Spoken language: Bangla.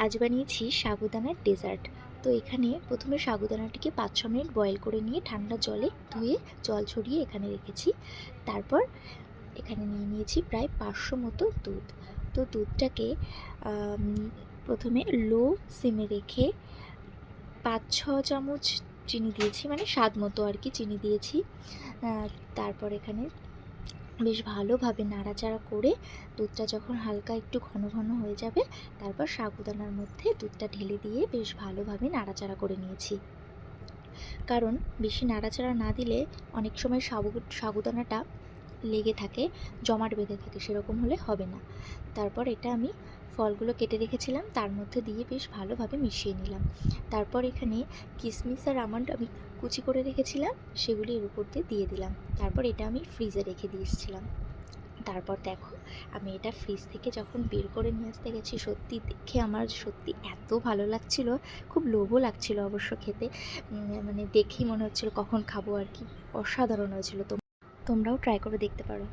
আজ বানিয়েছি সাগুদানার ডেজার্ট। তো এখানে প্রথমে সাগুদানাটিকে ৫-৬ মিনিট বয়েল করে নিয়ে ঠান্ডা জলে ধুয়ে জল ছড়িয়ে এখানে রেখেছি। তারপর এখানে নিয়ে নিয়েছি প্রায় ৫০০ মতো দুধ। তো দুধটাকে প্রথমে লো সিমে রেখে ৫-৬ চামচ চিনি দিয়েছি, মানে স্বাদ মতো আর কি চিনি দিয়েছি। তারপর এখানে বেশ ভালোভাবে নাড়াচাড়া করে দুধটা যখন হালকা একটু ঘন ঘন হয়ে যাবে, তারপর সাগুদানার মধ্যে দুধটা ঢেলে দিয়ে বেশ ভালোভাবে নাড়াচাড়া করে নিয়েছি। কারণ বেশি নাড়াচাড়া না দিলে অনেক সময় সাগুদানাটা লেগে থাকে, জমাট বেঁধে থাকে, সেরকম হলে হবে না। তারপর এটা আমি ফলগুলো কেটে রেখেছিলাম তার মধ্যে দিয়ে বেশ ভালোভাবে মিশিয়ে নিলাম। তারপর এখানে কিশমিশ আর আমন্ড আমি কুচি করে রেখেছিলাম, সেগুলি এর উপর দিয়ে দিলাম। তারপর এটা আমি ফ্রিজে রেখে দিয়েছিলাম। তারপর দেখো, আমি এটা ফ্রিজ থেকে যখন বের করে নিয়ে আসতে গেছি, সত্যি দেখে আমার সত্যি এত ভালো লাগছিল, খুব লোভও লাগছিল অবশ্য খেতে। মানে দেখেই মনে হচ্ছিল কখন খাবো আর কি। অসাধারণ হয়েছিল। তোমরাও ট্রাই করে দেখতে পারো।